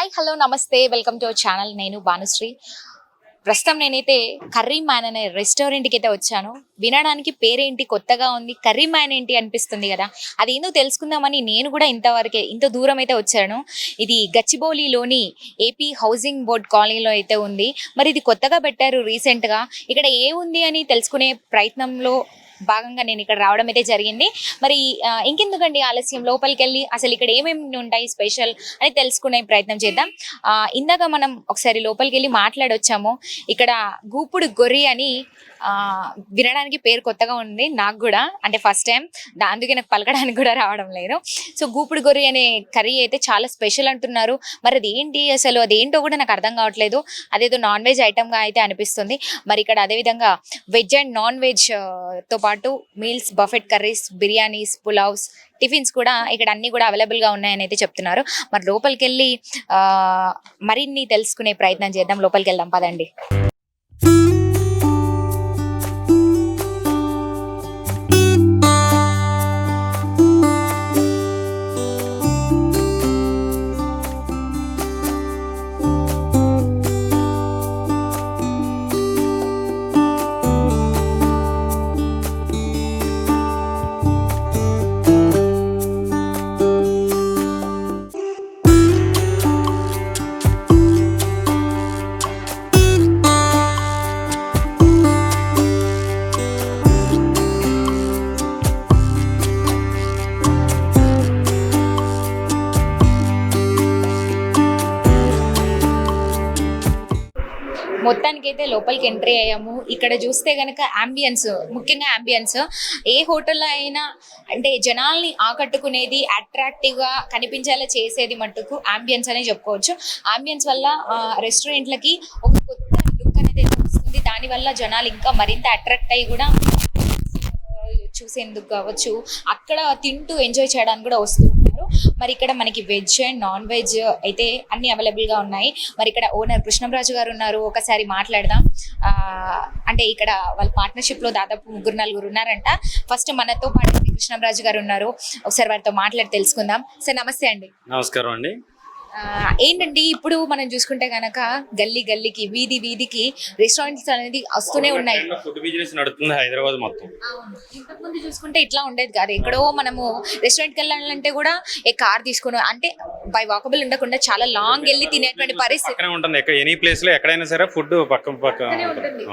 Hi hello నమస్తే welcome to our channel. నేను భానుశ్రీ. ప్రస్తుతం నేనైతే కర్రీ మ్యాన్ అనే రెస్టారెంట్కి అయితే వచ్చాను. వినడానికి పేరేంటి కొత్తగా ఉంది, కర్రీ మ్యాన్ ఏంటి అనిపిస్తుంది కదా. అదేందో తెలుసుకుందామని నేను కూడా ఇంత దూరం అయితే వచ్చాను. ఇది గచ్చిబౌలిలోని ఏపీ హౌసింగ్ బోర్డ్ కాలనీలో అయితే ఉంది. మరి ఇది కొత్తగా పెట్టారు రీసెంట్గా. ఇక్కడ ఏముంది అని తెలుసుకునే ప్రయత్నంలో భాగంగా నేను ఇక్కడ రావడం అయితే జరిగింది. మరి ఇంకెందుకండి ఆలస్యం, లోపలికి వెళ్ళి అసలు ఇక్కడ ఏమేమి ఉంటాయి స్పెషల్ అని తెలుసుకునే ప్రయత్నం చేద్దాం. ఇందాక మనం ఒకసారి లోపలికి వెళ్ళి మాట్లాడొచ్చాము. ఇక్కడ గూపుడు గొర్రె అని వినడానికి పేరు కొత్తగా ఉంది నాకు కూడా, అంటే ఫస్ట్ టైం, అందుకే నాకు పలకడానికి కూడా రావడం లేదు. సో గూపుడు గొర్రె అనే కర్రీ అయితే చాలా స్పెషల్ అంటున్నారు. మరి అది ఏంటి అసలు, అదేంటో కూడా నాకు అర్థం కావట్లేదు. అదేదో నాన్ వెజ్ ఐటమ్గా అయితే అనిపిస్తుంది. మరి ఇక్కడ అదేవిధంగా వెజ్ అండ్ నాన్ వెజ్ తో పాటు meals, buffet curries, biryanis, pulaos, tiffins కూడా ఇక్కడ అన్ని కూడా అవైలబుల్గా ఉన్నాయని అయితే చెప్తున్నారు. మరి లోపలికి వెళ్ళి మరిన్ని తెలుసుకునే ప్రయత్నం చేద్దాం. లోపలికి వెళ్దాం పదండి. మొత్తానికి అయితే లోపలికి ఎంట్రీ అయ్యాము. ఇక్కడ చూస్తే కనుక అంబియన్స్, ముఖ్యంగా అంబియన్స్ ఏ హోటల్లో అయినా అంటే జనాల్ని ఆకట్టుకునేది, అట్రాక్టివ్గా కనిపించేలా చేసేది మట్టుకు అంబియన్స్ అనే చెప్పుకోవచ్చు. అంబియన్స్ వల్ల రెస్టారెంట్లకి ఒక కొత్త లుక్ అనేది వస్తుంది. దానివల్ల జనాలు ఇంకా మరింత అట్రాక్ట్ అయ్యి కూడా చూసేందుకు కావచ్చు, అక్కడ తింటూ ఎంజాయ్ చేయడానికి కూడా వస్తూ ఉంటారు. మరి ఇక్కడ మనకి వెజ్ అండ్ నాన్ వెజ్ అయితే అన్ని అవైలబుల్గా ఉన్నాయి. మరి ఇక్కడ ఓనర్ కృష్ణంరాజు గారు ఉన్నారు, ఒకసారి మాట్లాడదాం. అంటే ఇక్కడ వాళ్ళ పార్ట్నర్షిప్లో దాదాపు 3-4 ఉన్నారంట. ఫస్ట్ మనతో పాటు కృష్ణంరాజు గారు ఉన్నారు, ఒకసారి వారితో మాట్లాడి తెలుసుకుందాం. సార్ నమస్తే అండి. నమస్కారం అండి. ఏంటండి ఇప్పుడు మనం చూసుకుంటే కనుక గల్లీ గల్లీకి, వీధి వీధికి రెస్టారెంట్స్ అనేది వస్తూనే ఉన్నాయి. ఫుడ్ బిజినెస్ నడుస్తుంది హైదరాబాద్ మొత్తం. ఇంతకు ముందు చూసుకుంటే ఇట్లా ఉండేది కాదు. ఎక్కడో మనము రెస్టారెంట్కి వెళ్ళాలంటే కూడా కార్ తీసుకుని, అంటే బై వాకబుల్ ఉండకుండా చాలా లాంగ్ వెళ్ళి తినేటువంటి పరిస్థితి ఉంటుంది. ఎనీ ప్లేస్ లో ఎక్కడైనా సరే ఫుడ్ పక్కనే ఉంటుంది.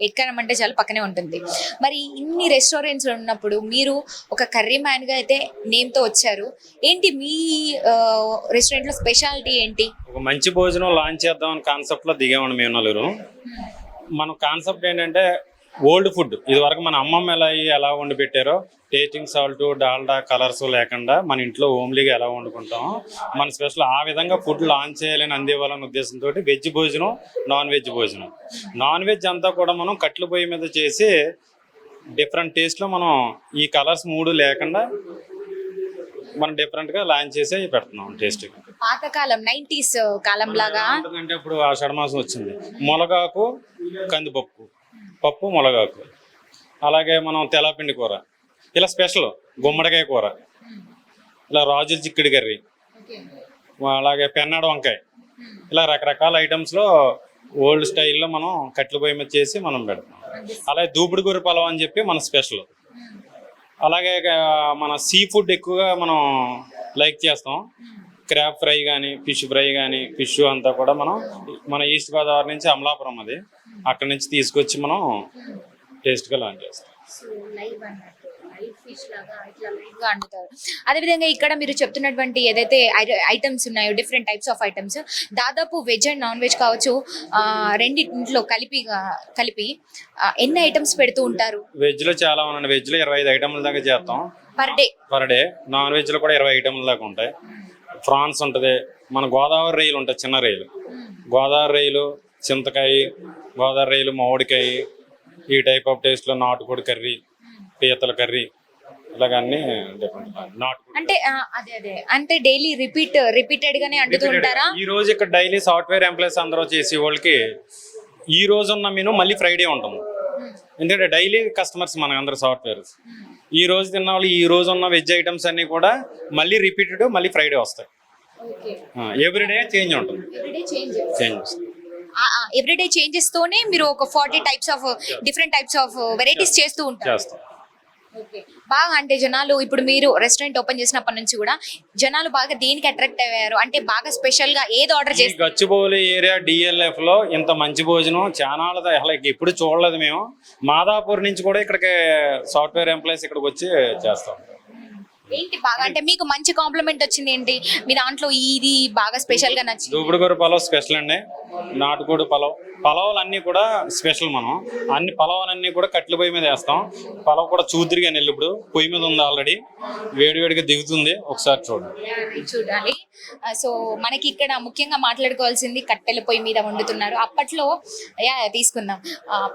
ఎక్కడమంటే చాలా పక్కనే ఉంటుంది. మరి ఇన్ని రెస్టారెంట్స్ ఉన్నప్పుడు మీరు ఒక కర్రీ మ్యాన్ గా అయితే నేమ్ తో వచ్చారు. ఏంటి మీ రెస్టారెంట్ లో స్పెషాలిటీ ఏంటి? ఒక మంచి భోజనం లాంచ్ చేద్దాం అని కాన్సెప్ట్ లో దిగామండి మేము నలుగురు. మన కాన్సెప్ట్ ఏంటంటే ఓల్డ్ ఫుడ్, ఇది వరకు మన అమ్మమ్మ ఎలా వండి పెట్టారో, టేస్టింగ్ సాల్ట్, డాల్డా, కలర్స్ లేకుండా మన ఇంట్లో హోమ్లీగా ఎలా వండుకుంటాం, మన స్పెషల్ ఆ విధంగా ఫుడ్ లాంచ్ చేయాలని అందివ్వాలనే ఉద్దేశంతో వెజ్ భోజనం, నాన్ వెజ్ భోజనం. నాన్ వెజ్ అంతా కూడా మనం కట్ల పొయ్యి మీద చేసి డిఫరెంట్ టేస్ట్లో మనం ఈ కలర్స్ 3 లేకుండా మనం డిఫరెంట్ గా లాంచ్ చేసి పెడుతున్నాం. టేస్ట్ పాతకాలం 90s కాలం లాగా అంటే ఇప్పుడు ఆషాఢ మాసం వచ్చింది, ములగాకు, కందిపప్పు, పప్పు, ములగాకు, అలాగే మనం తెల్లపిండి కూర, ఇలా స్పెషల్ గుమ్మడికాయ కూర, ఇలా రాజుల చిక్కుడు కర్రీ, అలాగే పెన్నాడు వంకాయ, ఇలా రకరకాల ఐటమ్స్లో ఓల్డ్ స్టైల్లో మనం కట్టెల పొయ్యి మీద చేసి మనం పెడతాం. అలాగే దూపుడు గొర్రె పలావ్ అని చెప్పి మన స్పెషల్. అలాగే మన సీ ఫుడ్ ఎక్కువగా మనం లైక్ చేస్తాం. క్రాబ్ ఫ్రై కానీ, ఫిష్ ఫ్రై కానీ, ఫిష్ అంతా కూడా మన ఈస్ట్ గోదావరి నుంచి అమలాపురం, అది అక్కడి నుంచి తీసుకొచ్చి మనం టేస్ట్గా లాంచ్ చేస్తాం. అదేవిధంగా ఇక్కడ మీరు చెప్తున్నటువంటి ఏదైతే ఐటమ్స్ ఉన్నాయో, డిఫరెంట్ టైప్స్ ఆఫ్ ఐటమ్స్, దాదాపు వెజ్ అండ్ నాన్ వెజ్ కావచ్చు, రెండింటిలో కలిపి ఎన్ని ఐటమ్స్ పెడుతూ ఉంటారు? వెజ్ లో చాలా ఉన్నాయి. వెజ్ లో 25 ఐటమ్ల దాకా చేస్తాం పర్ డే. నాన్ వెజ్ లో కూడా 20 ఐటమ్ల దాకా ఉంటాయి. ఫ్రాన్స్ ఉంటుంది, మన గోదావరి రొయ్యలు ఉంటాయి, చిన్న రొయ్యలు, గోదావరి రొయ్యలు, చింతకాయ, గోదావరి రొయ్యలు, మామిడికాయ, ఈ టైప్ ఆఫ్ టేస్ట్ లో నాటుకోడి కర్రీ, పీతల కర్రీ, ఇలాగన్నీ డిఫరెంట్. అంటే డైలీ రిపీటెడ్ గానే అంటుతూ ఉంటారా? ఈ రోజు ఇక్కడ డైలీ సాఫ్ట్వేర్ ఎంప్లాయీస్ అందరూ చేసే వాళ్ళకి ఈ రోజు ఉన్న మెనూ మళ్ళీ ఫ్రైడే ఉంటుంది. ఎందుకంటే డైలీ కస్టమర్స్ మన అందరు సాఫ్ట్వేర్. ఈ రోజు తిన్న వాళ్ళు ఈ రోజు ఉన్న వెజ్ ఐటమ్స్ అన్ని కూడా మళ్ళీ రిపీటెడ్, మళ్ళీ ఫ్రైడే వస్తాయి. ఓకే. ఎవ్రీడే చేంజ్ ఉంటుంది. Everyday change. Change everyday changes తోనే మీరు ఒక 40 types of different types of varieties చేస్తూ ఉంటారు. చేస్తాం. ఓకే. బాగా అంటే జనాలు ఇప్పుడు మీరు రెస్టారెంట్ ఓపెన్ చేసినప్పటి నుంచి కూడా జనాలు బాగా దేనికి అట్రాక్ట్ అయ్యారు అంటే బాగా స్పెషల్ గా ఏది ఆర్డర్ ఈ చేస్తారు? గచ్చిబౌలి ఏరియా డిఎల్ఎఫ్ లో ఇంత మంచి భోజనం చాలా అసలు ఎప్పుడు చూడలేదు మేము. మాదాపూర్ నుంచి కూడా ఇక్కడికి సాఫ్ట్వేర్ ఎంప్లాయీస్ ఇక్కడికి వచ్చి చేస్తాం. ఏంటి బాగా అంటే మీకు మంచి కాంప్లిమెంట్ వచ్చింది ఏంటి మీ దాంట్లో ఇది బాగా స్పెషల్ గా నచ్చింది? దూపుడుగూర పలావ్ స్పెషల్ అండి. నాటుకోడి పలావులు అన్నీ కూడా స్పెషల్. మనం అన్ని పలావులన్నీ కూడా కట్టెల పొయ్యి మీద వేస్తాం. పలావ్ కూడా చూద్దిరిగా నెల్లు ఇప్పుడు పొయ్యి మీద ఉంది, ఆల్రెడీ వేడివేడిగా దిగుతుంది, ఒకసారి చూడండి. చూడాలి. సో మనకి ఇక్కడ ముఖ్యంగా మాట్లాడుకోవాల్సింది కట్టెల పొయ్యి మీద వండుతున్నారు. అప్పట్లో తీసుకుందాం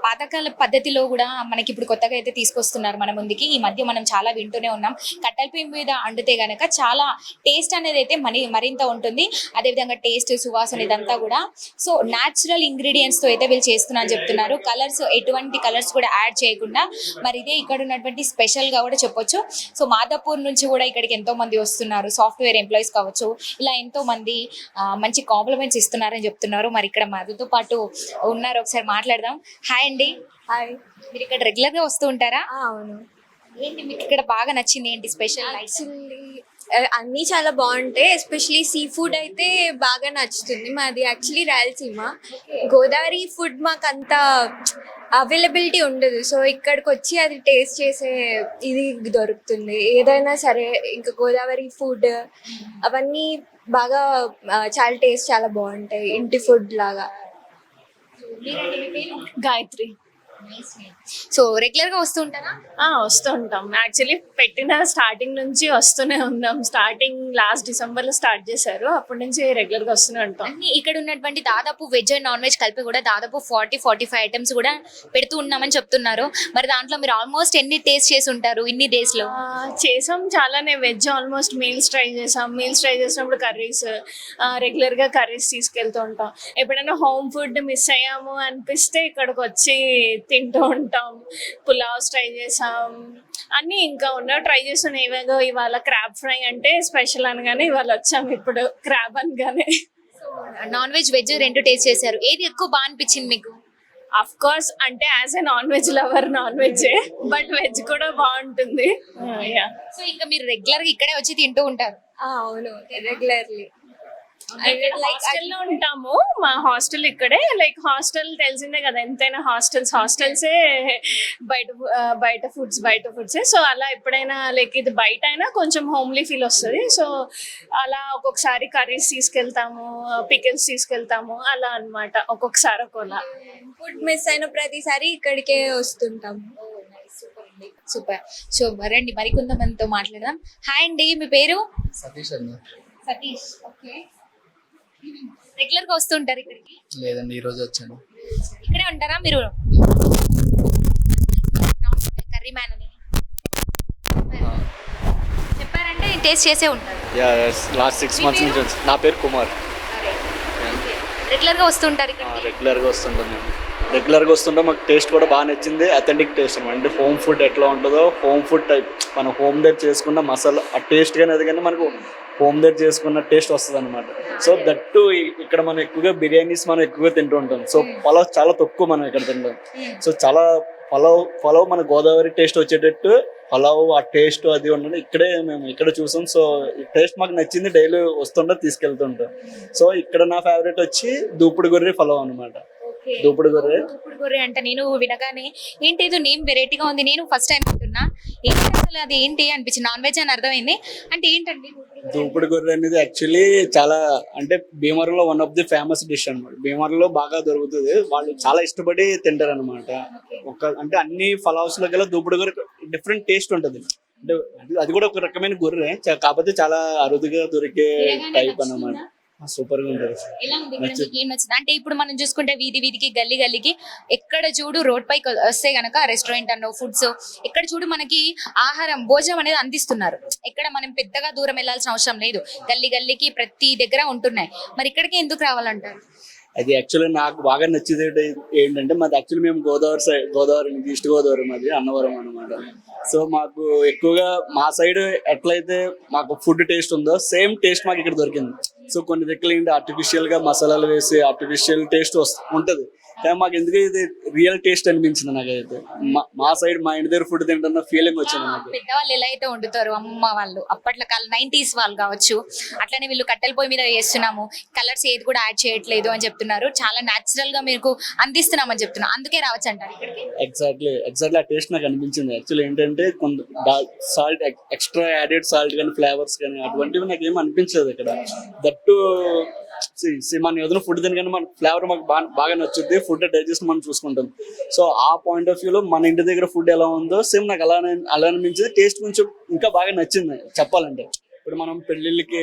పాతకాల పద్ధతిలో కూడా మనకి ఇప్పుడు కొత్తగా అయితే తీసుకొస్తున్నారు మన ముందుకి. ఈ మధ్య మనం చాలా వింటూనే ఉన్నాం. కట్టెల పొయ్యి మీద వండితే గనక చాలా టేస్ట్ అనేది అయితే మరింత ఉంటుంది. అదేవిధంగా టేస్ట్, సువాసన ఇదంతా కూడా సో న్యాచురల్ ఇంగ్రీడియంట్స్ తో అయితే వీళ్ళు చేస్తున్నా అని చెప్తున్నారు. కలర్స్ ఎటువంటి కలర్స్ కూడా యాడ్ చేయకుండా మరి ఇదే ఇక్కడ ఉన్నటువంటి స్పెషల్ గా కూడా చెప్పొచ్చు. సో మాదాపూర్ నుంచి కూడా ఇక్కడికి ఎంతో మంది వస్తున్నారు, సాఫ్ట్వేర్ ఎంప్లాయీస్ కావచ్చు, ఇలా ఎంతో మంది మంచి కాంప్లిమెంట్స్ ఇస్తున్నారని చెప్తున్నారు. మరి ఇక్కడ మధుతో పాటు ఉన్నారు, ఒకసారి మాట్లాడదాం. హాయ్ అండి. హాయ్. మీరు ఇక్కడ రెగ్యులర్ గా వస్తూ ఉంటారా? అవును. ఏంటి మీకు ఇక్కడ బాగా నచ్చింది ఏంటి స్పెషల్? యాక్చువల్లీ అన్నీ చాలా బాగుంటాయి. ఎస్పెషలీ సీ ఫుడ్ అయితే బాగా నచ్చుతుంది. మాది యాక్చువల్లీ రాయలసీమ. గోదావరి ఫుడ్ మాకు అంత అవైలబిలిటీ ఉండదు. సో ఇక్కడికి వచ్చి అది టేస్ట్ చేసే ఇది దొరుకుతుంది. ఏదైనా సరే ఇంకా గోదావరి ఫుడ్ అవన్నీ బాగా చాలా టేస్ట్ చాలా బాగుంటాయి, ఇంటి ఫుడ్ లాగా. గాయత్రి. సో రెగ్యులర్ గా వస్తూ ఉంటారా? వస్తూ ఉంటాం. యాక్చువల్లీ పెట్టిన స్టార్టింగ్ నుంచి వస్తూనే ఉన్నాం. స్టార్టింగ్ లాస్ట్ డిసెంబర్ లో స్టార్ట్ చేశారు, అప్పటి నుంచి రెగ్యులర్ గా వస్తూనే ఉంటాం. అన్ని ఇక్కడ ఉన్నటువంటి దాదాపు వెజ్ అండ్ నాన్ వెజ్ కలిపి కూడా దాదాపు 40-45 ఐటమ్స్ కూడా పెడుతూ ఉన్నామని చెప్తున్నారు. మరి దాంట్లో మీరు ఆల్మోస్ట్ ఎన్ని టేస్ట్ చేసి ఉంటారు ఇన్ని డేస్ లో? చేసాం చాలానే. వెజ్ ఆల్మోస్ట్ మీల్స్ ట్రై చేసాం. మీల్స్ ట్రై చేసినప్పుడు కర్రీస్, రెగ్యులర్ గా కర్రీస్ తీసుకెళ్తూ ఉంటాం. ఎప్పుడైనా హోమ్ ఫుడ్ మిస్ అయ్యాము అనిపిస్తే ఇక్కడికి వచ్చి తింటూ ఉంటాం. పులావ్స్ ట్రై చేసాం, అన్ని ఇంకా ఉన్నవి ట్రై చేసాం. ఏవేగో ఇవాళ క్రాబ్ ఫ్రై అంటే స్పెషల్ అనగానే ఇవాళ వచ్చాం ఇప్పుడు క్రాబ్ అనగానే. నాన్ వెజ్ వెజ్ రెండు టేస్ట్ చేశారు, ఏది ఎక్కువ బాగా అనిపించింది మీకు? అఫ్ కోర్స్ అంటే as a non veg lover non veg, but veg కూడా బాగుంటుంది. సో ఇంకా మీరు రెగ్యులర్ గా ఇక్కడే వచ్చి తింటూ ఉంటారు? అవును, రెగ్యులర్లీ. హాస్టల్లో ఉంటాము. మా హాస్టల్ ఇక్కడే. లైక్ హాస్టల్ తెలిసిందే కదా, ఎంతైనా హాస్టల్సే బయట ఫుడ్స్. సో అలా ఎప్పుడైనా లైక్ ఇది బయట అయినా కొంచెం హోమ్లీ ఫీల్ వస్తుంది. సో అలా ఒక్కొక్కసారి కర్రీస్ తీసుకెళ్తాము, పికిల్స్ తీసుకెళ్తాము, అలా అన్నమాట. ఒక్కొక్కసారి ఒక్కోలా. ఫుడ్ మిస్ అయిన ప్రతిసారి ఇక్కడికే వస్తుంటాము. సూపర్. సో రండి మరికొంతమందితో మాట్లాడదాం. హాయ్ అండి, మీ పేరు? సతీష్ అండి. సతీష్. ఓకే. రెగ్యులర్ గా వస్తుంటారు ఇక్కడికి? లేదండి, ఈ రోజు వచ్చాను. ఇక్కడే ఉంటారా మీరు? కర్రీ మ్యాన్ అని చెప్పారంటే టేస్ట్ చేసే ఉంటారు. లాస్ట్ 6 months నుంచి వచ్చి. నా పేరు కుమార్. రెగ్యులర్ గా వస్తుంటారు ఇక్కడ? రెగ్యులర్గా వస్తుంటాం మేము. రెగ్యులర్గా వస్తుంటాం. మాకు టేస్ట్ కూడా బాగా నచ్చింది. అథెంటిక్ టేస్ట్ అనమాట. అంటే హోమ్ ఫుడ్ ఎట్లా ఉంటుందో, హోమ్ ఫుడ్ టైప్ మనం హోమ్ దగ్గర చేసుకున్న మసాలా ఆ టేస్ట్ కానీ అది కానీ మనకు హోమ్ దగ్గర చేసుకున్న టేస్ట్ వస్తుంది అనమాట. సో దట్టు ఇక్కడ మనం ఎక్కువగా బిర్యానీస్ మనం ఎక్కువగా తింటూ ఉంటాం. సో పలావ్ చాలా తక్కువ మనం ఇక్కడ తింటాం. సో చాలా పలావ్ మన గోదావరి టేస్ట్ వచ్చేటట్టు పలావ్ ఆ టేస్ట్ అది ఉండడం ఇక్కడే మేము ఇక్కడ చూసాం. సో ఈ టేస్ట్ మాకు నచ్చింది, డైలీ వస్తుంటే తీసుకెళ్తుంటాం. సో ఇక్కడ నా ఫేవరెట్ వచ్చి దూపుడు గొర్రె పలావ్ అనమాట. దూపుడు గొర్రె అంటే నేను వినగానే ఏంటి ఇది నేమ్ వెరైటీగా ఉంది, నేను ఫస్ట్ టైం వింటున్నా. ఏంటి అసలు అది ఏంటి అనిపించింది. నాన్ వెజ్ అని అర్థమైంది. అంటే ఏంటండి దూపుడు గొర్రె అనేది? యాక్చువల్లీ చాలా అంటే భీమవరంలో one of the famous dish అనమాట. భీమవరంలో బాగా దొరుకుతుంది, వాళ్ళు చాలా ఇష్టపడి తింటారు అనమాట. అంటే అన్ని పలావ్స్ లో గల దూపుడు గొర్రె డిఫరెంట్ టేస్ట్ ఉంటుంది. అంటే అది కూడా ఒక రకమైన గొర్రె, కాకపోతే చాలా అరుదుగా దొరికే టైప్ అన్నమాట. సూపర్ గా ఉంటుంది. ఎలా ఉంది ఇక్కడ మీకు ఏం నచ్చింది? అంటే ఇప్పుడు మనం చూసుకుంటే వీధి వీధికి గల్లీ గల్లీకి ఎక్కడ చూడు రోడ్ పైకి వస్తే గనక రెస్టారెంట్ అన్నో ఫుడ్స్ ఎక్కడ చూడు మనకి ఆహారం భోజనం అనేది అందిస్తున్నారు. ఎక్కడ మనం పెద్దగా దూరం వెళ్ళాల్సిన అవసరం లేదు, గల్లీ గల్లీకి ప్రతి దగ్గర ఉంటున్నాయి. మరి ఇక్కడికి ఎందుకు రావాలంటారు? అది యాక్చువల్లీ నాకు బాగా నచ్చేది ఏంటంటే మాది యాక్చువల్లీ మేము గోదావరి ఈస్ట్ గోదావరి మాది అన్నవరం అనమాట. సో మాకు ఎక్కువగా మా సైడ్ ఎట్లయితే మాకు ఫుడ్ టేస్ట్ ఉందో సేమ్ టేస్ట్ మాకు ఇక్కడ దొరికింది. సో కొన్ని దగ్గర ఏంటి ఆర్టిఫిషియల్ గా మసాలాలు వేసి ఆర్టిఫిషియల్ టేస్ట్ ఉంటది, కానీ మాకు ఎందుకు ఇది రియల్ టేస్ట్ అనిపించింది నాకైతే. మా సైడ్ మా ఇంటి దగ్గర ఫుడ్ తింటున్న ఫీలింగ్ వచ్చింది నాకు. పెద్దవాళ్ళు ఎలా అయితే వండుతారు అమ్మ వాళ్ళు అప్పట్లో 90s వాళ్ళు కావచ్చు, అట్లనే వీళ్ళు కట్టెల పొయ్యి మీద చేస్తున్నాము, కలర్స్ ఏది కూడా యాడ్ చేయట్లేదు అని చెప్తున్నారు, చాలా న్యాచురల్ గా మీకు అందిస్తున్నామని చెప్తున్నారు. అందుకే రావచ్చు అంటారు ఇక్కడికి. ఎగ్జాక్ట్లీ ఆ టేస్ట్ నాకు అనిపించింది. యాక్చువల్లీ ఏంటంటే కొంత సాల్ట్ ఎక్స్ట్రా యాడెడ్ సాల్ట్ కానీ ఫ్లేవర్స్ కానీ అటువంటివి నాకు ఏమి అనిపించలేదు ఇక్కడ. దట్టు మనం ఏదైనా ఫుడ్ తినగానే మన ఫ్లేవర్ మాకు బాగా నచ్చుద్ది, ఫుడ్ డైజెస్ట్ మనం చూసుకుంటాం. సో ఆ పాయింట్ ఆఫ్ వ్యూలో మన ఇంటి దగ్గర ఫుడ్ ఎలా ఉందో సేమ్ నాకు అలా అనిపించింది. టేస్ట్ కొంచెం ఇంకా బాగా నచ్చింది చెప్పాలంటే. ఇప్పుడు మనం పెళ్లిళ్ళకి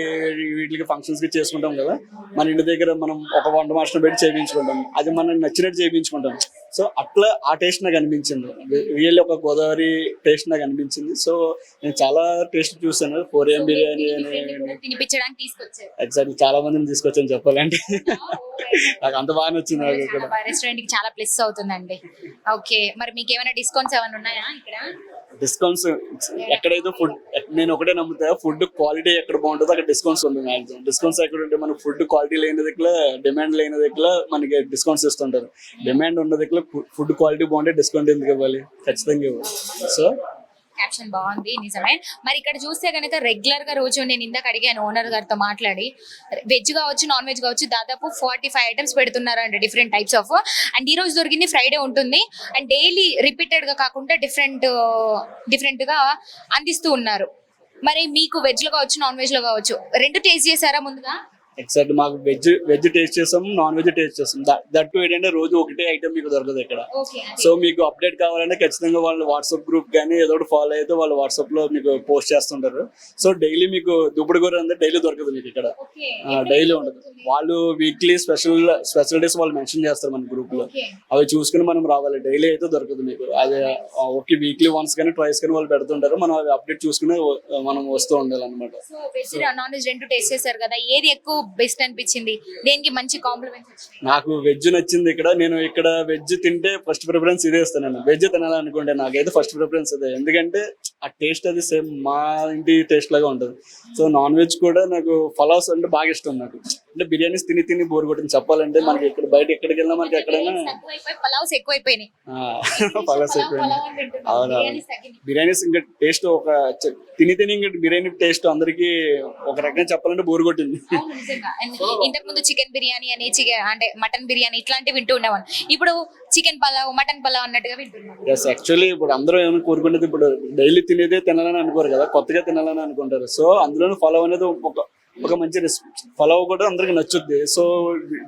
వీటికి ఫంక్షన్స్ కి చేసుకుంటాం కదా, మన ఇంటి దగ్గర మనం ఒక వంట మాస్టర్ పెట్టి చేయించుకుంటాం, అది మనకు నచ్చినట్టు చేయించుకుంటాం. సో అట్లా ఆ టేస్ట్ నాకు అనిపించింది, రియల్లీ ఒక గోదావరి టేస్ట్ నాకు అనిపించింది. సో నేను చాలా టేస్ట్ చూసాను. 4AM బిర్యానీ అని తినిపించడానికి తీసుకొచ్చారు. ఎగ్జాక్ట్లీ చాలా మందిని తీసుకొచ్చాను చెప్పాలంటే. నాకు అంత బాగా నచ్చింది నాకు ఇక్కడ. రెస్టారెంట్ కి చాలా ప్లస్ అవుతుందండి. ఓకే, మరి మీకు ఏమైనా డిస్కౌంట్స్ ఏమైనా ఉన్నాయా ఇక్కడ? డిస్కౌంట్స్ ఎక్కడైతే ఫుడ్ నేను ఒకటే నమ్ముతా, ఫుడ్ క్వాలిటీ ఎక్కడ బాగుంటుందో అక్కడ డిస్కౌంట్స్ ఉంటుంది మ్యాక్సిమం. డిస్కౌంట్స్ ఎక్కడ ఉంటే మనకు ఫుడ్ క్వాలిటీ లేని దగ్గర డిమాండ్ లేని దగ్గర మనకి డిస్కౌంట్స్ ఇస్తుంటారు. డిమాండ్ ఉన్న దగ్గర ఫుడ్ క్వాలిటీ బాగుంటే డిస్కౌంట్ ఎందుకు ఇవ్వాలి, ఖచ్చితంగా ఇవ్వాలి. సో క్యాప్షన్ బాగుంది, నిజమే. మరి ఇక్కడ చూస్తే కనుక రెగ్యులర్ గా రోజు నేను ఇందాక అడిగాను ఓనర్ గారితో మాట్లాడి, వెజ్ కావచ్చు నాన్ వెజ్ కావచ్చు దాదాపు 45 ఐటమ్స్ పెడుతున్నారు అండి, డిఫరెంట్ టైప్స్ ఆఫ్. అండ్ ఈ రోజు దొరికింది ఫ్రైడే ఉంటుంది, అండ్ డైలీ రిపీటెడ్ గా కాకుండా డిఫరెంట్ గా అందిస్తూ ఉన్నారు. మరి మీకు వెజ్ లో కావచ్చు నాన్ వెజ్ లో కావచ్చు రెండు టేస్ట్ చేశారా ముందుగా? ఎగ్జాక్ట్ మాకు వెజ్ టేస్ట్ చేసాం, నాన్ వెజ్ టేస్ట్ చేస్తాం. దట్టు ఏంటంటే రోజు ఒకటే ఐటమ్ మీకు దొరకదు ఇక్కడ. సో మీకు అప్డేట్ కావాలంటే ఖచ్చితంగా వాళ్ళు వాట్సాప్ గ్రూప్ కానీ ఏదో ఒకటి ఫాలో అయితే వాళ్ళు వాట్సాప్ లో మీకు పోస్ట్ చేస్తుంటారు. సో డైలీ మీకు దుప్పుడు కూర అంటే డైలీ దొరకదు మీకు ఇక్కడ, డైలీ ఉండదు. వాళ్ళు వీక్లీ స్పెషల్ డేస్ వాళ్ళు మెన్షన్ చేస్తారు మన గ్రూప్ లో, అవి చూసుకుని మనం రావాలి. డైలీ అయితే దొరకదు మీకు. అదే ఓకే వీక్లీ వన్స్ కానీ ట్వైస్ కానీ వాళ్ళు పెడుతుంటారు, మనం అవి అప్డేట్ చూసుకుని మనం వస్తూ ఉండాలి అనమాట. వెజ్ నాన్ వెజ్ రెండు టేస్ట్ చేశారు కదా, ఏది ఎక్కువ బెస్ట్ అనిపించింది, దేనికి మంచి కాంప్లిమెంట్స్ వచ్చినాయి? నాకు వెజ్ నచ్చింది ఇక్కడ. నేను ఇక్కడ వెజ్ తింటే ఫస్ట్ ప్రిఫరెన్స్ ఇదే ఇస్తాను. వెజ్ తినాలనుకుంటే నాకైతే ఫస్ట్ ప్రిఫరెన్స్ అదే, ఎందుకంటే ఆ టేస్ట్ అది సేమ్ మా ఇంటి టేస్ట్ లాగా ఉంటుంది. సో నాన్ వెజ్ కూడా నాకు పలావ్స్ అంటే బాగా ఇష్టం నాకు. అంటే బిర్యానీస్ తిని బోర్ కొట్టింది చెప్పాలంటే. మనకి ఇక్కడ బయట ఎక్కడికి వెళ్ళినా మనకి ఎక్కడైనా పలావ్స్ ఎక్కువైపోయినాయి. అవునా, బిర్యానీస్ ఇంకా టేస్ట్ ఒక తిని ఇంకా బిర్యానీ టేస్ట్ అందరికి ఒక రకంగా చెప్పాలంటే బోర్ కొట్టింది. ఇంతకు ముందు చికెన్ బిర్యానీ అని అంటే మటన్ బిర్యానీ ఇట్లాంటివి వింటూ ఉండేవాళ్ళు, ఇప్పుడు చికెన్ పలావ్ మటన్ పలావ్ అన్నట్టుగా వింటున్నాం. యాక్చువల్లీ ఇప్పుడు అందరూ ఏమైనా కోరుకునేది ఇప్పుడు డైలీ తినేదే తినాలని అనుకోరు కదా, కొత్తగా తినాలని అనుకుంటారు. సో అందులోనే పలావ్ అనేది ఒక మంచి పలావ్ కూడా అందరికి నచ్చుద్ది. సో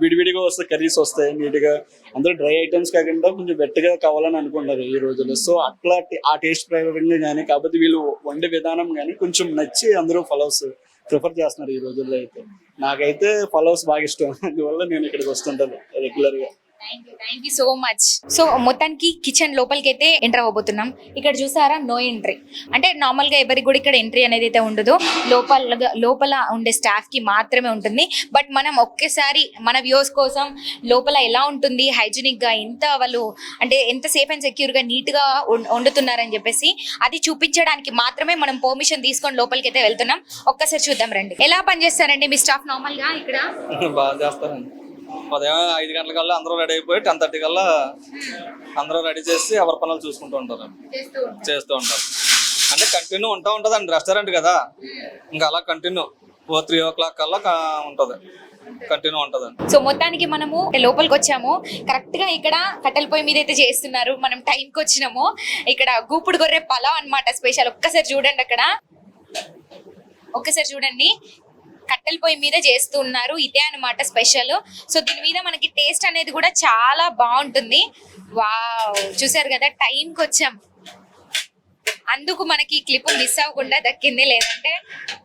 విడివిడిగా వస్తాయి, కర్రీస్ వస్తాయి నీట్ గా, అందరూ డ్రై ఐటమ్స్ కాకుండా కొంచెం వెట్టగా కావాలని అనుకుంటారు ఈ రోజుల్లో. సో అట్లా ఆ టేస్ట్ ప్రకారంగా కానీ కాకపోతే వీళ్ళు వండే విధానం కానీ కొంచెం నచ్చి అందరూ పలావ్స్ ప్రిఫర్ చేస్తున్నారు ఈ రోజుల్లో. అయితే నాకైతే పలావ్స్ బాగా ఇష్టం, అందువల్ల నేను ఇక్కడికి వస్తుంటాను రెగ్యులర్ గా. Thank you so much. So మొత్తానికి కిచెన్ లోపలికి అయితే ఎంటర్ అవ్వబోతున్నాం. ఇక్కడ చూసారా, నో ఎంట్రీ. అంటే నార్మల్ గా ఎవరికి కూడా ఇక్కడ ఎంట్రీ అనేది అయితే ఉండదు, లోపల ఉండే స్టాఫ్ కి మాత్రమే ఉంటుంది. బట్ మనం ఒక్కసారి మన వ్యూస్ కోసం లోపల ఎలా ఉంటుంది హైజీనిక్ గా, ఎంత సేఫ్ అండ్ సెక్యూర్ గా నీట్ గా వండుతున్నారని చెప్పేసి అది చూపించడానికి మాత్రమే మనం పర్మిషన్ తీసుకొని లోపలికి అయితే వెళ్తున్నాం. ఒక్కసారి చూద్దాం రండి. ఎలా పనిచేస్తారండి మీ స్టాఫ్ నార్మల్ గా ఇక్కడ? బాగా చేస్తారండి. ఉదయం 5 గంటల కల్లా అందరూ రెడీ అయిపోయి 10:30 కల్లా అందరూ రెడీ చేసి ఎవరి పనులు చూసుకుంటూ ఉంటారు, చేస్తూ ఉంటారు. అంటే కంటిన్యూ ఉంటుంది అండి, రెస్టారెంట్ కదా, ఇంకా అలా కంటిన్యూ 3 o'clock కల్లా ఉంటుంది, కంటిన్యూ ఉంటుంది. సో మొత్తానికి మనము లోపలికి వచ్చాము. కరెక్ట్ గా ఇక్కడ కట్టెల పొయ్యి మీద అయితే చేస్తున్నారు, మనం టైంకి వచ్చినాము. ఇక్కడ గూపుడు గొర్రె పలావ్ అన్నమాట స్పెషల్. ఒక్కసారి చూడండి, ఒక్కసారి చూడండి, కట్టెల పొయ్యి మీద చేస్తున్నారు, ఇదే అన్నమాట స్పెషల్. సో దీని మీద మనకి టేస్ట్ అనేది కూడా చాలా బాగుంటుంది. వావ్, చూసారు కదా, టైంకి వచ్చాం, అందుకు మనకి క్లిప్ మిస్ అవ్వకుండా దక్కింది, లేదంటే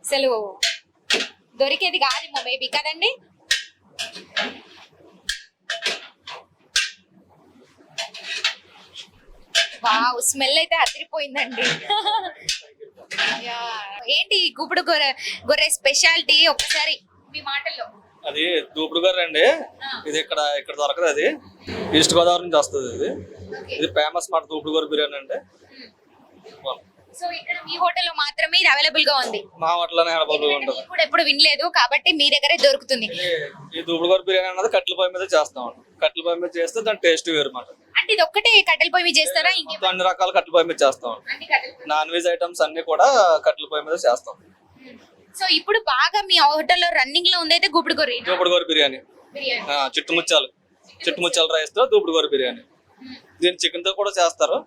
అసలు దొరికేది కాదేమో మేబీ కదండి. వావ్, స్మెల్ అయితే అదిరిపోయిందండి. Yeah. ఏంటి గుప్పుడు గొర్రె స్పెషాలిటీ ఒకసారి మీ మాటల్లో? అది దూపుడు గొర్రె అండి. ఇది ఇక్కడ దొరకదు, అది ఈస్ట్ గోదావరి నుంచి వస్తుంది. ఇది ఫేమస్ మాట దూపుడు గొర్రె బిర్యానీ అంటే. సో ఇక్కడ మీ హోటల్లో మాత్రమే ఇది అవైలబుల్ గా ఉంది. మా హోటల్లోనే అవైలబుల్ ఉంటుంది. నేను కూడా ఎప్పుడు వినలేదు కాబట్టి మీ దగ్గరే దొరుకుతుంది. ఈ దూపుడు గొర్రె బిర్యానీ అన్నది కట్టెల పొయ్యి మీద చేస్తాం. కట్టెల పొయ్యి మీద చేస్తే దాని టేస్ట్ వేరు మాట. అంటే ఇది ఒక్కటే కట్టెల పొయ్యి మీద చేస్తారా? మొత్తం అన్ని రకాల కట్టెల పొయ్యి మీద చేస్తాం. నాన్ వెజ్ ఐటమ్స్ అన్ని కూడా కట్టెల పొయ్యి మీద చేస్తాం. సో ఇప్పుడు బాగా మీ హోటల్లో రన్నింగ్ లో ఉంది అయితే గుప్పుడు గొర్రె. దూపుడు గొర్రె బిర్యానీ, చిట్టుముచ్చాలు రైస్ తో దూపుడు గొర్రె బిర్యానీ. దీన్ని చికెన్ తో కూడా చేస్తారు.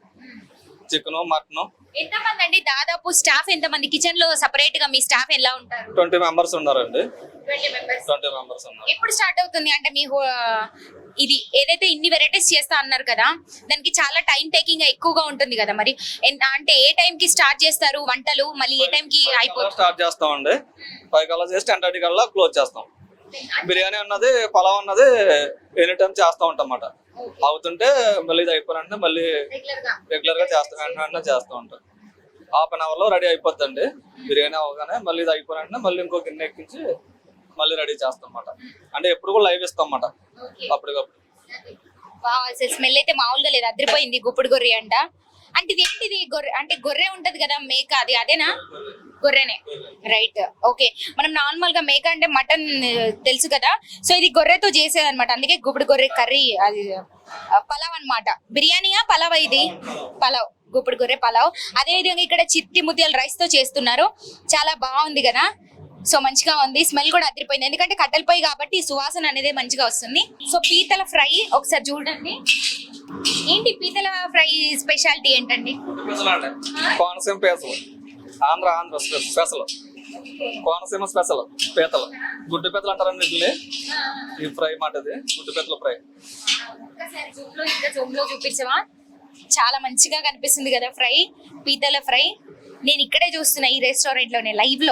Chicken, mutton. ఎంత మంది అండి దాదాపు స్టాఫ్? ఎంత మంది కిచెన్ లో సెపరేట్ గా మీ స్టాఫ్ ఎలా ఉంటారు? 20 మెంబర్స్ ఉన్నారండి. 20 మెంబర్స్. 20 మెంబర్స్ ఉన్నారు. ఎప్పుడు స్టార్ట్ అవుతుంది అంటే మీ ఇది ఏదైతే ఇన్ని వెరైటీస్ చేస్తా అన్నారు కదా, దానికి చాలా టైం టేకింగ్ ఎక్కువగా ఉంటుంది కదా, మరి అంటే ఏ టైం కి స్టార్ట్ చేస్తారు వంటలు, మళ్ళీ ఏ టైం కి అయిపోతుంది? స్టార్ట్ చేస్తామండి 5 కల్లా చేసి 10:30 కల్లా క్లోజ్ చేస్తాం. బిర్యానీ అన్నది, పలావ్ అన్నది ఎనీ టైం చేస్తూ ఉంటాం అన్నమాట. అవుతుంటే మళ్ళీ ఇది అయిపోయినంటే మళ్ళీ రెగ్యులర్ గా చేస్తూ ఉంటాం. హాఫ్ అన్ అవర్ లో రెడీ అయిపోద్దండి బిర్యానీ అవగానే. మళ్ళీ ఇది అయిపోయినంటే మళ్ళీ ఇంకో గిన్నె ఎక్కించి మళ్ళీ రెడీ చేస్తాం అన్నమాట. అంటే ఎప్పుడు కూడా లైవ్ ఇస్తాం అన్నమాట, అప్పటికప్పుడు. అసలు స్మెల్ అయితే మామూలుగా లేదు, అదిరిపోయింది. గుప్పుడు గొర్రె అంట. అంటే ఇది ఏంటిది? గొర్రె అంటే గొర్రె ఉంటది కదా మేక, అది అదేనా? గొర్రెనే, రైట్. ఓకే, మనం నార్మల్ గా మేక అంటే మటన్ తెలుసు కదా, సో ఇది గొర్రెతో చేసేది అనమాట. అందుకే గుప్పుడు గొర్రె కర్రీ, అది పలావ్ అన్నమాట. బిర్యానీయా పలావ్? ఇది పలావ్, గుప్పుడు గొర్రె పలావ్. అదే విధంగా ఇక్కడ చిట్టి ముత్యాల రైస్ తో చేస్తున్నారు. చాలా బాగుంది కదా, సో మంచిగా ఉంది. స్మెల్ కూడా అదిరిపోయింది, ఎందుకంటే కట్టెల పొయ్యి కాబట్టి సువాసన అనేది మంచిగా వస్తుంది. సో పీతల ఫ్రై ఒకసారి చూడండి. ఏంటి పీతల ఫ్రై స్పెషాలిటీ ఏంటండి? కోనసీమ పీతలు, ఆంధ్ర స్పెషల్. కోనసీమ స్పెషల్ పీతలు, గుడ్డు పీతలు అంటారండి వీటిని. ఈ ఫ్రై మాట, ఇది గుడ్డు పీతల ఫ్రై. జూమ్ లో చూపించవా? చాలా మంచిగా కనిపిస్తుంది కదా ఫ్రై, పీతల ఫ్రై. నేను ఇక్కడే చూస్తున్నా, ఈ రెస్టారెంట్ లోనే లైవ్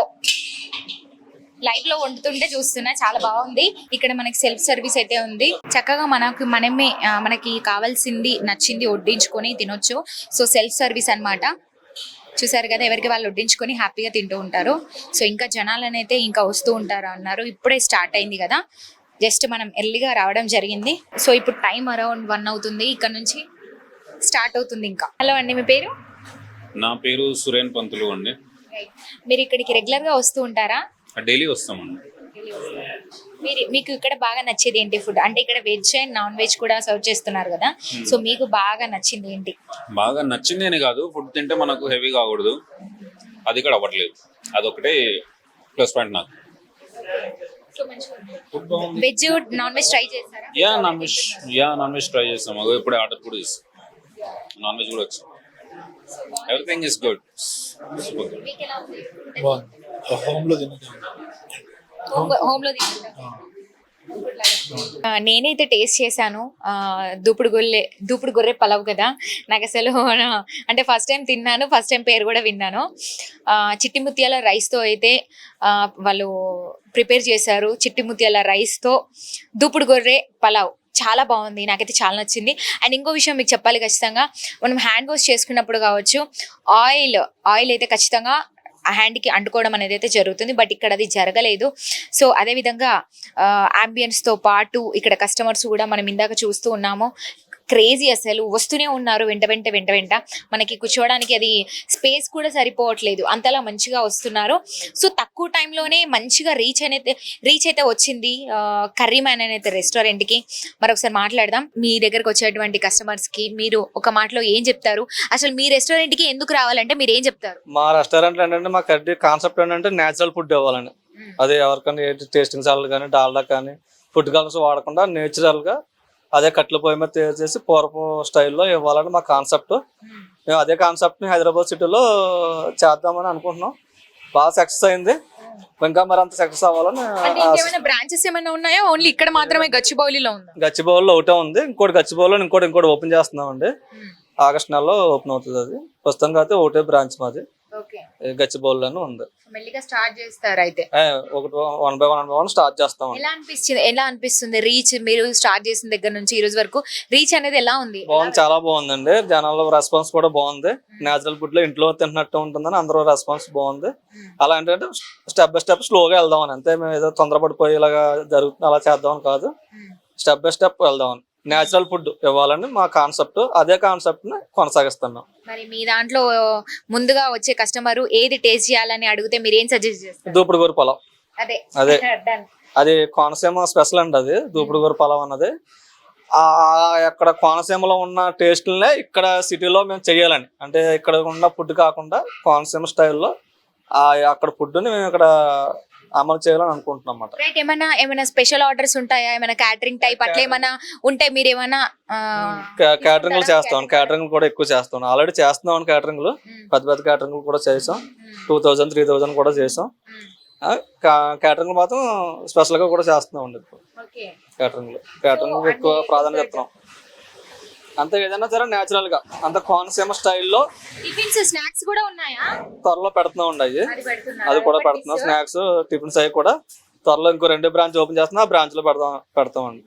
లో వండుతుంటే చూస్తున్నా. చాలా బాగుంది. ఇక్కడ మనకి సెల్ఫ్ సర్వీస్ అయితే ఉంది. చక్కగా మనకి కావాల్సింది నచ్చింది వడ్డించుకొని తినొచ్చు. సో సెల్ఫ్ సర్వీస్ అన్నమాట. చూసారు కదా, ఎవరికి వాళ్ళు వడ్డించుకొని హ్యాపీగా తింటూ ఉంటారు. సో ఇంకా జనాలనైతే ఇంకా వస్తూ ఉంటారు అన్నారు. ఇప్పుడే స్టార్ట్ అయింది కదా, జస్ట్ మనం ఎర్లీగా రావడం జరిగింది. సో ఇప్పుడు టైం అరౌండ్ 1 అవుతుంది. ఇక్కడ నుంచి స్టార్ట్ అవుతుంది ఇంకా. హలో అండి, మీ పేరు? నా పేరు సురేన్ పంతులు అండి. మీరు ఇక్కడికి రెగ్యులర్ గా వస్తూ ఉంటారా? డైలీ వస్తామండి. మీకు ఇక్కడ బాగా నచ్చేది ఏంటి ఫుడ్? అంటే ఇక్కడ వెజ్ అండ్ నాన్ వెజ్ కూడా సర్వ్ చేస్తున్నారు కదా, సో మీకు బాగా నచ్చింది ఏంటి? బాగా నచ్చింది అని కాదు, ఫుడ్ తింటే మనకు హెవీ కాకూడదు, అది ఇక్కడ అవ్వట్లేదు. అదొకటే ప్లస్ పాయింట్ నాకు. వెజ్ నాన్ వెజ్ ట్రై చేస్తారా? నాన్ వెజ్ ట్రై చేస్తాం. అదో ఇప్పుడే ఆర్డర్ కూడా చేస్తాం. నాన్ వెజ్ కూడా వచ్చాం. Everything is good. హోమ్ లో నేనైతే టేస్ట్ చేశాను. దూపుడు గొర్రె పలావ్ కదా, నాకు అసలు అంటే ఫస్ట్ టైం తిన్నాను, ఫస్ట్ టైం పేరు కూడా విన్నాను. చిట్టి ముత్యాల రైస్తో అయితే వాళ్ళు ప్రిపేర్ చేశారు. చిట్టి ముత్యాల రైస్తో దూపుడు గొర్రె పలావ్ చాలా బాగుంది, నాకైతే చాలా నచ్చింది. అండ్ ఇంకో విషయం మీకు చెప్పాలి, ఖచ్చితంగా మనం హ్యాండ్ వాష్ చేసుకున్నప్పుడు కావచ్చు, ఆయిల్ అయితే ఖచ్చితంగా ఆ హ్యాండ్కి అంటుకోవడం అనేది అయితే జరుగుతుంది, బట్ ఇక్కడ అది జరగలేదు. సో అదేవిధంగా అంబియన్స్తో పాటు ఇక్కడ కస్టమర్స్ కూడా మనం ఇందాక చూస్తూ ఉన్నాము. క్రేజీ, అసలు వస్తూనే ఉన్నారు వెంట వెంట. మనకి కూర్చోవడానికి అది స్పేస్ కూడా సరిపోవట్లేదు, అంతలా మంచిగా వస్తున్నారు. సో తక్కువ టైంలోనే మంచిగా రీచ్ అయితే వచ్చింది కర్రీ మ్యాన్ అయితే రెస్టారెంట్కి. మరొకసారి మాట్లాడదాం. మీ దగ్గరకు వచ్చేటువంటి కస్టమర్స్కి మీరు ఒక మాటలో ఏం చెప్తారు? అసలు మీ రెస్టారెంట్కి ఎందుకు రావాలంటే మీరు ఏం చెప్తారు? మా రెస్టారెంట్ ఏంటంటే మా కర్రీ కాన్సెప్ట్ ఏంటంటే నేచురల్ ఫుడ్ ఇవ్వాలండి. అదే ఎవరికైనా టేస్టింగ్ సాల్ట్ కానీ డాల్డా కానీ ఫుడ్ కలర్స్ వాడకుండా నేచురల్గా అదే కట్టెల పొయ్యి మీద తయారు చేసి పూర్వపు స్టైల్లో ఇవ్వాలని మా కాన్సెప్ట్. మేము అదే కాన్సెప్ట్ని హైదరాబాద్ సిటీలో చేద్దామని అనుకుంటున్నాం. బాగా సక్సెస్ అయింది, ఇంకా మరి అంత సక్సెస్ అవ్వాలని. బ్రాంచెస్ ఏమైనా ఉన్నాయా? ఓన్లీ ఇక్కడ మాత్రమే గచ్చిబౌలిలో ఉంది? గచ్చిబౌలిలో ఒకటే ఉంది, గచ్చిబౌలిలో ఇంకోటి ఓపెన్ చేస్తున్నామండి. ఆగస్ట్ నెలలో ఓపెన్ అవుతుంది. అది ప్రస్తుతానికి అయితే ఒకటే బ్రాంచ్ మాది. ఓకే, గచ్చిబౌలిలోనే ఉంది. మెల్లిగా స్టార్ట్ చేస్తారు అయితే. ఒకటి 1 by 1 స్టార్ట్ చేస్తాం. ఎలా అనిపిస్తుంది రీచ్? మీరు స్టార్ట్ చేసిన దగ్గర నుంచి ఈ రోజు వరకు రీచ్ అనేది ఎలా ఉంది? బాగుంది, చాలా బాగుందండి. జనాల రెస్పాన్స్ కూడా బాగుంది. నేచురల్ ఫుడ్ లో ఇంట్లో తిన్నట్టు ఉంటుందని అందరూ రెస్పాన్స్ బాగుంది. అలా ఏంటంటే స్టెప్ బై స్టెప్ స్లోగా వెళ్దామని, అంతే మేము ఏదో తొందరపడిపోయి ఇలాగా జరుగుతుంది అలా చేద్దామని కాదు, స్టెప్ బై స్టెప్ వెళ్దామని. నేచురల్ ఫుడ్ ఇవ్వాలని మా కాన్సెప్ట్, అదే కాన్సెప్ట్ ని కొనసాగిస్తున్నాం. మరి మీ దాంట్లో ముందుగా వచ్చే కస్టమర్ ఏది టేస్ట్ చేయాలని అడిగితే మీరు ఏం సజెస్ట్ చేస్తారు? దూపుడు కూర పొలం, అదే అదే done. అది కోనసీమ స్పెషల్ అండి. అది దూపుడు కూర పొలం అన్నది అక్కడ కోనసీమలో ఉన్న టేస్ట్లనే ఇక్కడ సిటీలో మేము చెయ్యాలని, అంటే ఇక్కడ ఉన్న ఫుడ్ కాకుండా కోనసీమ స్టైల్లో అక్కడ ఫుడ్ని మేము ఇక్కడ అమలు చేయాలని అనుకుంటున్నాం అన్నమాట. రైట్. ఏమైనా స్పెషల్ ఆర్డర్స్ ఉంటాయా? ఏమైనా క్యాటరింగ్ టైప్ అట్లా ఏమైనా ఉంటే మీరు ఏమైనా క్యాటరింగ్లు చేస్తాం, క్యాటరింగ్ కూడా ఎక్కువ చేస్తాం. ఆల్రెడీ చేస్తున్నాం క్యాటరింగ్లు, పెద్ద పెద్ద క్యాటరింగ్లు కూడా చేసాం. 2000, 3000 కూడా చేసాం. క్యాటరింగ్ మాత్రం స్పెషల్ గా కూడా చేస్తున్నాం అండి. క్యాటరింగ్ ఎక్కువ ప్రాధాన్యత ఇస్తున్నాం. అంతే, ఏదైనా సరే నేచురల్ గా అంత కోనసీమ స్టైల్లో టిఫిన్స్ స్నాక్స్ కూడా ఉన్నాయా? త్వరలో పెడుతున్నాం అండి. అది కూడా పెడుతున్నాం. స్నాక్స్, టిఫిన్స్ అవి కూడా త్వరలో ఇంకో 2 బ్రాంచ్ ఓపెన్ చేస్తున్నాం. ఆ బ్రాంచ్ లో పెడతామండి.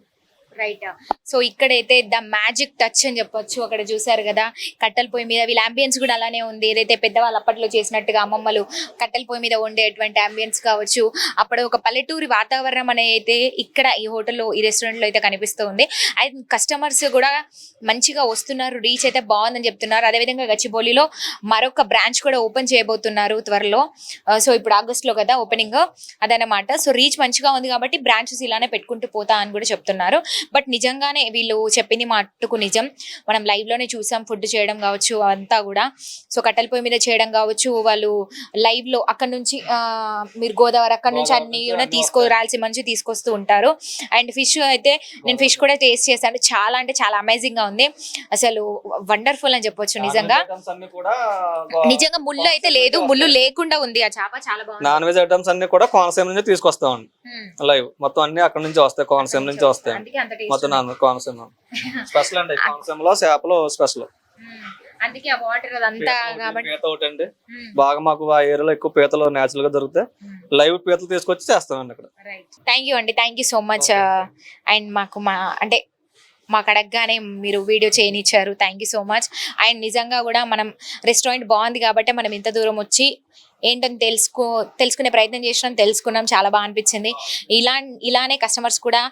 రైట్. సో ఇక్కడైతే ద మ్యాజిక్ టచ్ అని చెప్పొచ్చు. అక్కడ చూసారు కదా కట్టెల పొయ్యి మీద, వీళ్ళ అంబియన్స్ కూడా అలానే ఉంది. ఏదైతే పెద్దవాళ్ళు అప్పట్లో చేసినట్టుగా అమ్మమ్మలు కట్టెల పొయ్యి మీద ఉండేటువంటి అంబియన్స్ కావచ్చు, అప్పుడు ఒక పల్లెటూరి వాతావరణం అనేది అయితే ఇక్కడ ఈ హోటల్లో, ఈ రెస్టారెంట్లో అయితే కనిపిస్తూ ఉంది. అండ్ కస్టమర్స్ కూడా మంచిగా వస్తున్నారు, రీచ్ అయితే బాగుందని చెప్తున్నారు. అదేవిధంగా గచ్చిబౌలిలో మరొక బ్రాంచ్ కూడా ఓపెన్ చేయబోతున్నారు త్వరలో. సో ఇప్పుడు ఆగస్ట్లో కదా ఓపెనింగ్, అదనమాట. సో రీచ్ మంచిగా ఉంది కాబట్టి బ్రాంచెస్ ఇలానే పెట్టుకుంటూ పోతా అని కూడా చెప్తున్నారు. బట్ నిజంగానే వీళ్ళు చెప్పింది మట్టుకు నిజం. మనం లైవ్ లోనే చూసాం ఫుడ్ చేయడం కావచ్చు అంతా కూడా. సో కట్టెల పొయ్యి మీద చేయడం కావచ్చు, వాళ్ళు లైవ్ లో అక్కడ నుంచి మీరు గోదావరి అక్కడ నుంచి అన్ని కూడా రాయలసీమ నుంచి తీసుకొస్తూ ఉంటారు. అండ్ ఫిష్ అయితే నేను ఫిష్ కూడా టేస్ట్ చేశాను, చాలా అంటే చాలా అమేజింగ్ గా ఉంది, అసలు వండర్ఫుల్ అని చెప్పొచ్చు. నిజంగా ముళ్ళు అయితే లేదు, ముళ్ళు లేకుండా ఉంది ఆ చేప, చాలా బాగుంది. నాన్ వెజ్ ఐటమ్స్ అన్ని కూడా కోనసీమ నుంచి తీసుకొస్తామండి. లైవ్ మొత్తం అన్ని అక్కడ నుంచి వస్తాయి, కోనసీమ నుంచి వస్తాయి మొత్తం. కోనసీమ స్పెషల్ అండి, కోనసీమలో చేపలు స్పెషల్. అందుకే ఆ వాటర్ అదంతా కాబట్టి పీత ఒకటి అండి బాగా, మాకు ఆ ఏరియాలో ఎక్కువ పీతలు నేచురల్ గా దొరుకుతాయి. లైవ్ పీతలు తీసుకొచ్చి చేస్తామండి ఇక్కడ. థ్యాంక్ యూ అండి, thank you so much. And మాకు అడగగానే మీరు వీడియో చేయనిచ్చారు, thank you so much. And నిజంగా కూడా మనం రెస్టారెంట్ బాగుంది కాబట్టి మనం ఇంత దూరం వచ్చి ఏంటని తెలుసుకునే ప్రయత్నం చేసినాం, తెలుసుకున్నాం, చాలా బాగా అనిపించింది. ఇలానే కస్టమర్స్ కూడా